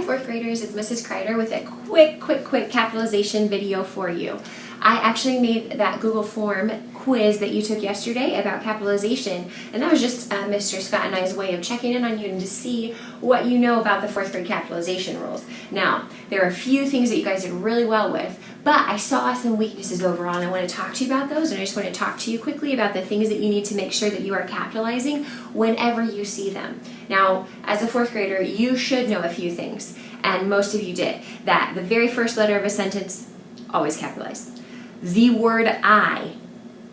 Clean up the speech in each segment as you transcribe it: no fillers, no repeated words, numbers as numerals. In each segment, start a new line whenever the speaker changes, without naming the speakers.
fourth graders, it's Mrs. Kreider with a quick capitalization video for you. I actually made that Google form quiz that you took yesterday about capitalization, and that was just Mr. Scott and I's way of checking in on you and to see what you know about the fourth grade capitalization rules. Now, there are a few things that you guys did really well with, but I saw some weaknesses overall, and I want to talk to you about those, and I just want to talk to you quickly about the things that you need to make sure that you are capitalizing whenever you see them. Now, as a fourth grader, you should know a few things, and most of you did. That the very first letter of a sentence, always capitalized. The word I,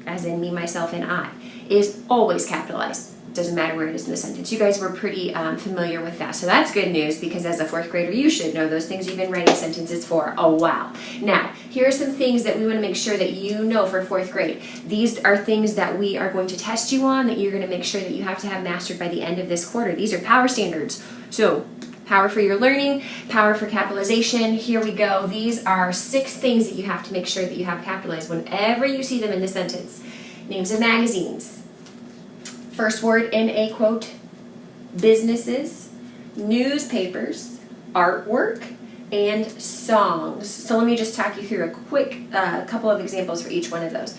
as in me, myself, and I, is always capitalized. Doesn't matter where it is in the sentence. You guys were pretty familiar with that. So that's good news, because as a fourth grader, you should know those things. You've been writing sentences for a while. Now, here are some things that we want to make sure that you know for fourth grade. These are things that we are going to test you on, that you're going to make sure that you have to have mastered by the end of this quarter. These are power standards. So, power for your learning, power for capitalization. Here we go. These are 6 things that you have to make sure that you have capitalized whenever you see them in the sentence. Names of magazines. First word in a quote. Businesses, newspapers, artwork, and songs. So let me just talk you through a quick couple of examples for each one of those.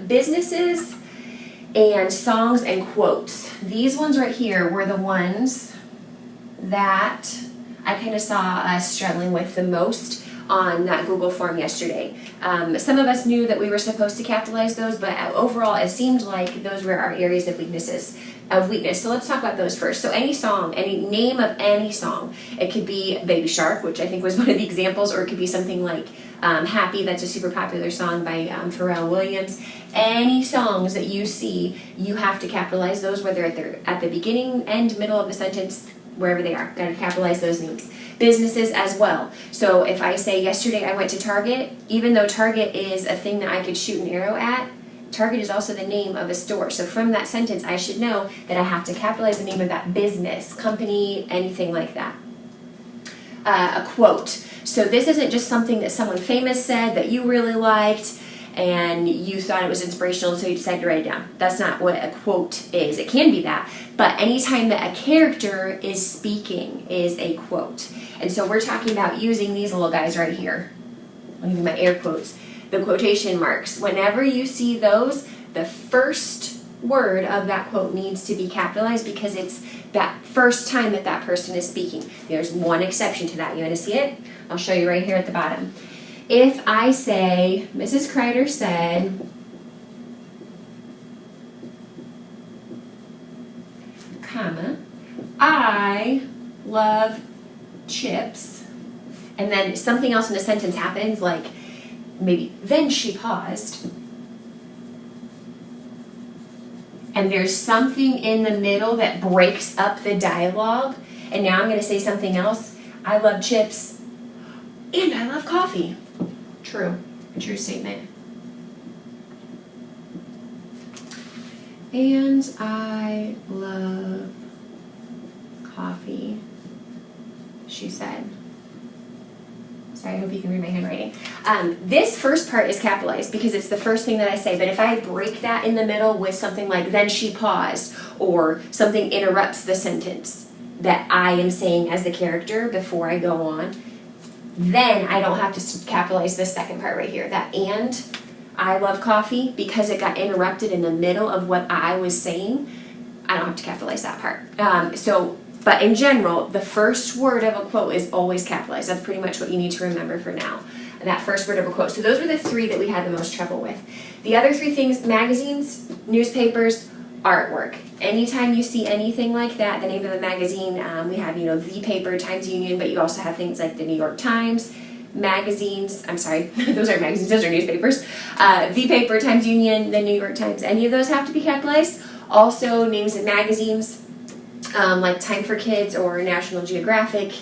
Businesses and songs and quotes. These ones right here were the ones that I kind of saw us struggling with the most on that Google form yesterday. Some of us knew that we were supposed to capitalize those, but overall it seemed like those were our areas of weakness. So let's talk about those first. So any song, any name of any song. It could be Baby Shark, which I think was one of the examples, or it could be something like Happy, that's a super popular song by Pharrell Williams. Any songs that you see, you have to capitalize those, whether at the beginning, end, middle of the sentence, wherever they are. Got to capitalize those names. Businesses as well. So if I say yesterday I went to Target, even though Target is a thing that I could shoot an arrow at, Target is also the name of a store. So from that sentence, I should know that I have to capitalize the name of that business, company, anything like that. A quote. So this isn't just something that someone famous said that you really liked and you thought it was inspirational, so you decided to write it down. That's not what a quote is. It can be that, but anytime that a character is speaking is a quote. And so we're talking about using these little guys right here. I'll give you my air quotes. The quotation marks. Whenever you see those, the first word of that quote needs to be capitalized, because it's that first time that that person is speaking. There's one exception to that. You want to see it? I'll show you right here at the bottom. If I say, Mrs. Kreider said, comma, I love chips, and then something else in the sentence happens, like maybe then she paused, and there's something in the middle that breaks up the dialogue, and now I'm going to say something else. I love chips, and I love coffee. True statement. And I love coffee, she said. Sorry, I hope you can read my handwriting. This first part is capitalized because it's the first thing that I say, but if I break that in the middle with something like, then she paused, or something interrupts the sentence that I am saying as the character before I go on, then I don't have to capitalize this second part right here, that and I love coffee, because it got interrupted in the middle of what I was saying. I don't have to capitalize that part. But in general, the first word of a quote is always capitalized. That's pretty much what you need to remember for now, that first word of a quote. So those were the 3 that we had the most trouble with. The other 3 things: magazines, newspapers, artwork. Anytime you see anything like that, the name of the magazine, we have, the paper, Times Union, but you also have things like the New York Times, magazines, I'm sorry, those aren't magazines, those are newspapers. The paper, Times Union, the New York Times, any of those have to be capitalized. Also, names of magazines, like Time for Kids or National Geographic,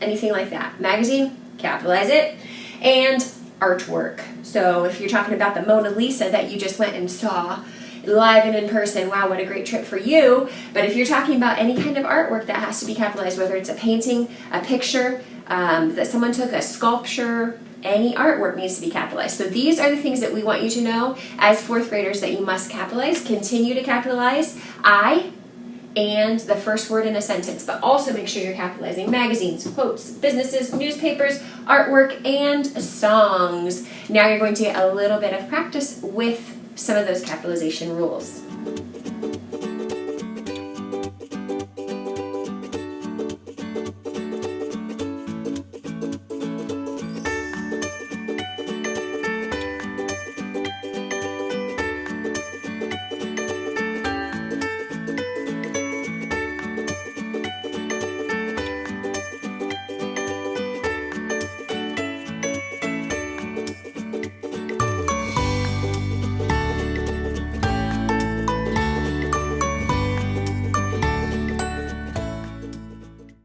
anything like that. Magazine, capitalize it. And artwork. So if you're talking about the Mona Lisa that you just went and saw live and in person, wow, what a great trip for you. But if you're talking about any kind of artwork, that has to be capitalized, whether it's a painting, a picture, that someone took, a sculpture, any artwork needs to be capitalized. So these are the things that we want you to know as 4th graders that you must capitalize. Continue to capitalize I, and the first word in a sentence, but also make sure you're capitalizing magazines, quotes, businesses, newspapers, artwork, and songs. Now you're going to get a little bit of practice with some of those capitalization rules.